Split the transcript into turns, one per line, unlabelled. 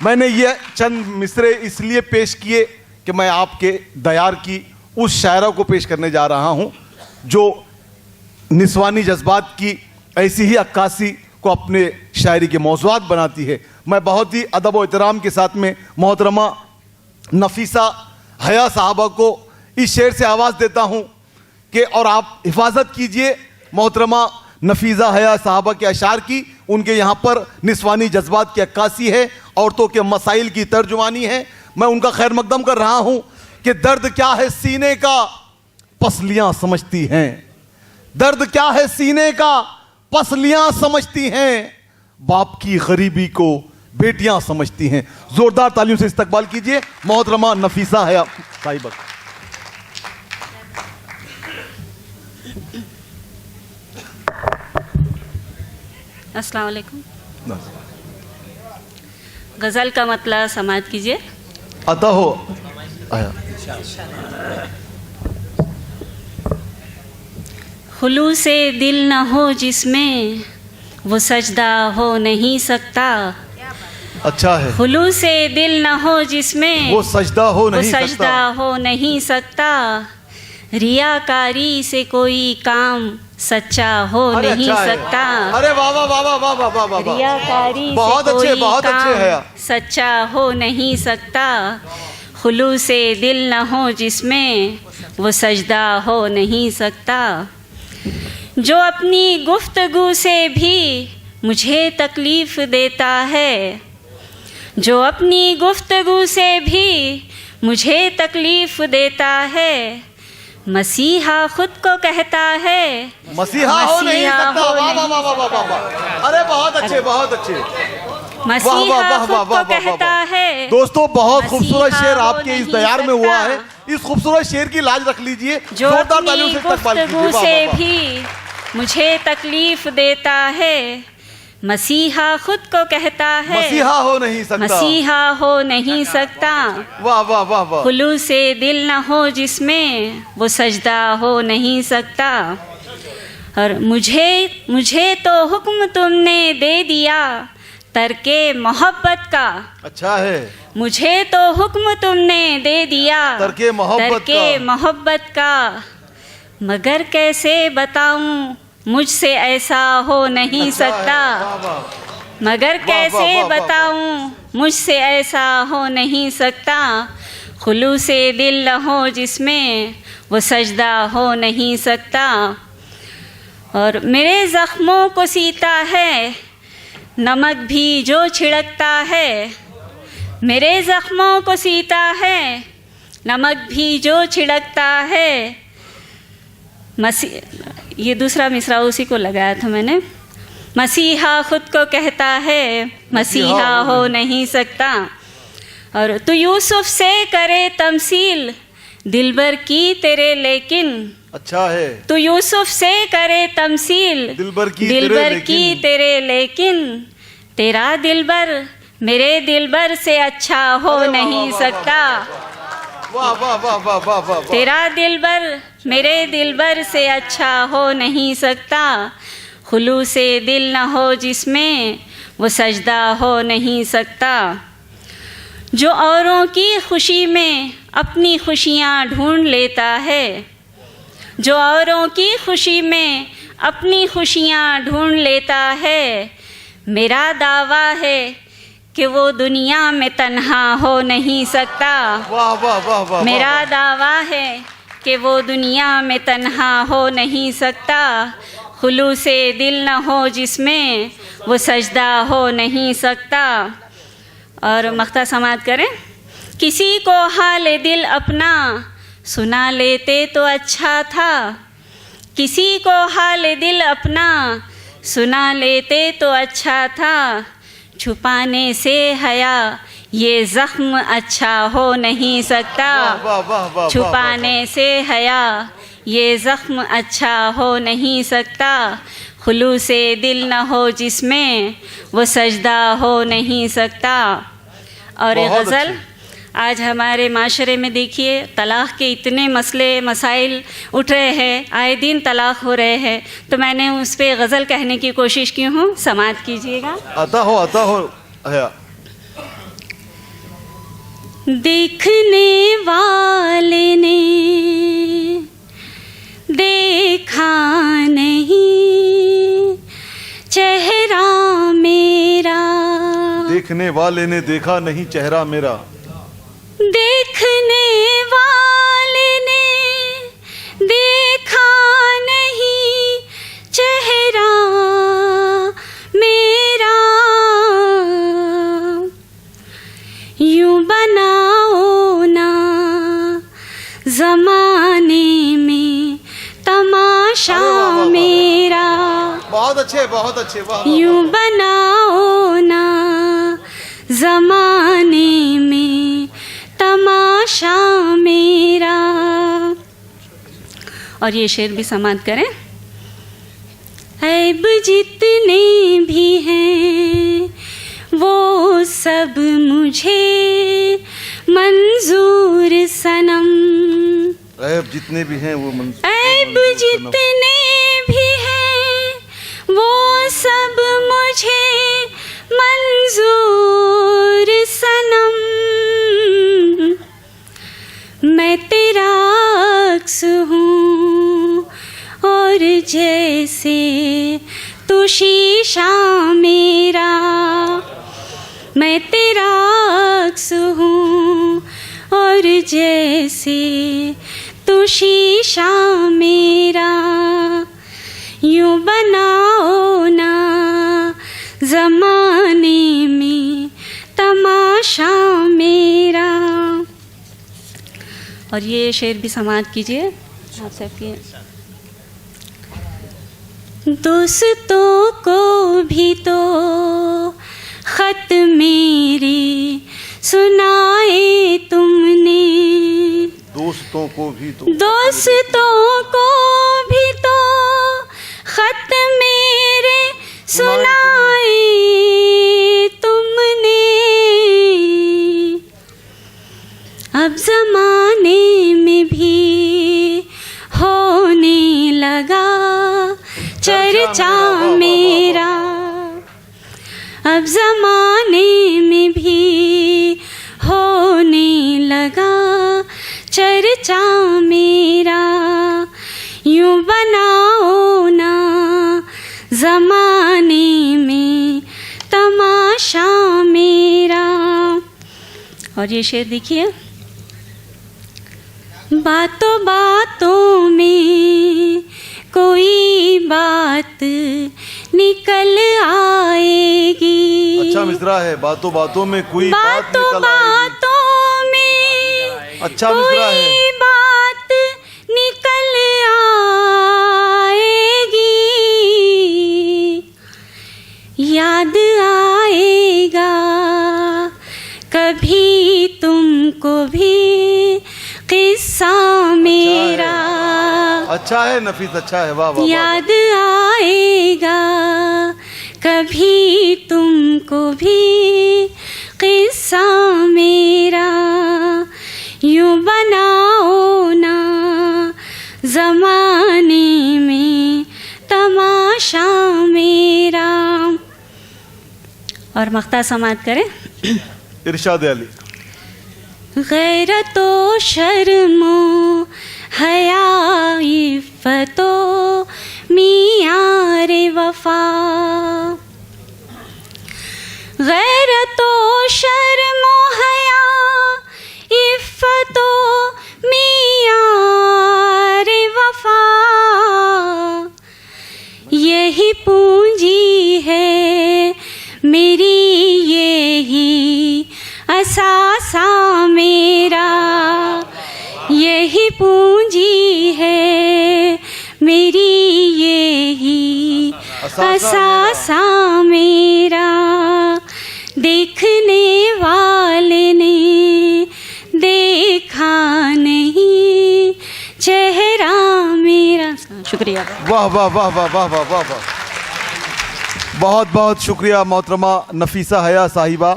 मैंने ये चंद मिसरे इसलिए पेश किए कि मैं आपके दयार की उस शायरा को पेश करने जा रहा हूँ जो निस्वानी जज्बात की ऐसी ही अक्कासी को अपने शायरी के मौज़ूआत बनाती है। मैं बहुत ही अदब व एहतराम के साथ में मोहतरमा नफीसा हया साहबा को इस शेर से आवाज़ देता हूँ कि और आप हिफाजत कीजिए मोहतरमा नफीसा हया साहबा के अशार की। उनके यहाँ पर निस्वानी जज्बात की अक्कासी है, औरतों के मसाइल की तर्जुमानी है। मैं उनका खैर मकदम कर रहा हूँ कि दर्द क्या है सीने का पसलियाँ समझती हैं, दर्द क्या है सीने का पसलियाँ समझती हैं, बाप की गरीबी को बेटियाँ समझती हैं। जोरदार तालियों से इस्तकबाल कीजिए मोहतरमा नफीसा हया साहिबा।
अस्सलाम वालेकुम। गज़ल का मतलब समाअत कीजिए।
अता हो आया।
खुलूसे दिल न हो जिसमें वो सजदा हो नहीं सकता।
अच्छा है।
खुलूसे दिल न हो जिसमें
वो सजदा हो नहीं सकता,
सजदा हो नहीं सकता। रियाकारी से कोई काम सच्चा हो नहीं
अच्छा
सकता।
अरे वाह वाह वाह वाह वाह वाह वाह वाह,
रियाकारी
बहुत
से
अच्छे,
कोई
बहुत अच्छे है।
काम सच्चा हो नहीं सकता। खुलूसे दिल न हो जिसमें वो सजदा हो नहीं सकता। जो अपनी गुफ्तगू से भी मुझे तकलीफ़ देता है, जो अपनी गुफ्तगू से भी मुझे तकलीफ़ देता है, मसीहा खुद को कहता है।
मसीहा हो नहीं सकता। वाह वाह वाह वाह वाह वाह, अरे बहुत अच्छे, बहुत अच्छे।
मसीहा खुद को कहता है।
दोस्तों बहुत खूबसूरत शेर आपके इस दयार में हुआ है। इस खूबसूरत शेर की लाज रख लीजिए।
जो अपनी गुफ्तगू से भी मुझे तकलीफ देता है, मसीहा खुद को कहता है।
मसीहा हो नहीं सकता,
मसीहा हो नहीं सकता।
वाह वाह वाह वाह।
खुलूसे दिल न हो जिसमें वो सजदा हो नहीं सकता। और मुझे तो हुक्म तुमने दे दिया तरके मोहब्बत का।
अच्छा है।
मुझे तो हुक्म तुमने दे दिया
तरके
मोहब्बत का। मगर कैसे बताऊं मुझसे ऐसा हो नहीं सकता। मगर कैसे बताऊं मुझसे ऐसा हो नहीं सकता। खुलूसे दिल न हो जिसमें वो सजदा हो नहीं सकता। और मेरे ज़ख्मों को सीता है नमक भी जो छिड़कता है। मेरे ज़ख्मों को सीता है नमक भी जो छिड़कता है। ये दूसरा मिसरा उसी को लगाया था मैंने। मसीहा खुद को कहता है, मसीहा हो नहीं सकता। और तू यूसुफ से करे तमसील दिलबर की तेरे लेकिन।
अच्छा है।
तू यूसुफ से करे तमसील दिलबर की तेरे लेकिन। तेरा दिलबर मेरे दिलबर से अच्छा हो नहीं सकता।
वाह वाह वाह वाह वाह वाह।
तेरा दिलबर मेरे दिलबर से अच्छा हो नहीं सकता। खुलूसे दिल न हो जिसमें वो सजदा हो नहीं सकता। जो औरों की खुशी में अपनी खुशियाँ ढूंढ लेता है, जो औरों की खुशी में अपनी खुशियाँ ढूंढ लेता है, मेरा दावा है कि वो दुनिया में तन्हा हो नहीं सकता।
वाह वाह वाह वाह।
मेरा दावा है कि वो दुनिया में तन्हा हो नहीं सकता। खुलूसे दिल न हो जिसमें वो सजदा हो नहीं सकता। और मख्ता समाअत करें। किसी को हाल दिल अपना सुना लेते तो अच्छा था। किसी को हाल दिल अपना सुना लेते तो अच्छा था। छुपाने से हया ये ज़ख्म अच्छा हो नहीं सकता। छुपाने से हया ये ज़ख्म अच्छा हो नहीं सकता। खुलूसे दिल न हो जिसमें वो सजदा हो नहीं सकता। और ये गज़ल आज हमारे माशरे में देखिए तलाक़ के इतने मसले मसाइल उठ रहे हैं, आए दिन तलाक़ हो रहे हैं, तो मैंने उस पर गज़ल कहने की कोशिश की हूँ। समाअत कीजिएगा।
आता हो
देखने वाले ने देखा नहीं चेहरा मेरा,
देखने वाले ने देखा नहीं चेहरा मेरा,
देखने वाले ने देखा नहीं चेहरा मेरा। यूं बनाओ ना जमाने में तमाशा मेरा,
बहुत अच्छे बहुत अच्छे, वाह।
यूं बनाओ ना जमाने में तमाशा मेरा। और ये शेर भी समाप्त करें। ऐब जितने भी हैं वो सब मुझे मंजूर सनम,
ऐब जितने भी हैं वो मंजूर,
ऐब जितने भी हैं वो सब मुझे मंजूर सनम। मैं तेरा अक्स हूँ और जैसे तू शीशा मेरा, मैं तेरा अक्स हूँ और जैसे तू शीशा मेरा। यूं बनाओ ना जमाने में तमाशा मेरा। और ये शेर भी समाप्त कीजिए आप सबके। दोस्तों को भी तो खत मेरे सुनाए तुमने,
दोस्तों को भी तो,
दोस्तों को भी तो खत मेरे सुनाए तुमने। अब जमाने में भी होने लगा चर्चा मेरा, अब जमाने में भी होने लगा चर्चा मेरा। यूं बनाओ ना जमाने में तमाशा मेरा। और ये शेर देखिए। बातों बातों में कोई बात निकल आएगी,
अच्छा मिसरा है, बातों बातों में कोई बात
बातों
निकल आएगी।
बातों में
अच्छा मिसरा है,
कोई बात निकल आएगी। याद आएगा कभी तुमको भी किस्सा मेरा,
अच्छा है नफीस, अच्छा है, वाह वाह।
याद आएगा कभी तुमको भी किस्सा मेरा। यूं बनाओ ना जमाने में तमाशा मेरा। और मख्ता समाप्त करें।
इरशाद अली।
गैरतो शर्मो हया इफ़्फ़तो मियारे वफा, गैरतो शर्मो हया इफ़्फ़तो मियारे वफा। यही पूंजी है मेरी, यही असासा मेरा, यही पूंजी है मेरी, यही असासा मेरा। देखने वाले ने देखा नहीं चेहरा मेरा। शुक्रिया।
वाह वाह वाह वाह वाह वाह वाह वाह। बहुत बहुत शुक्रिया मोहतरमा नफीसा हया साहिबा।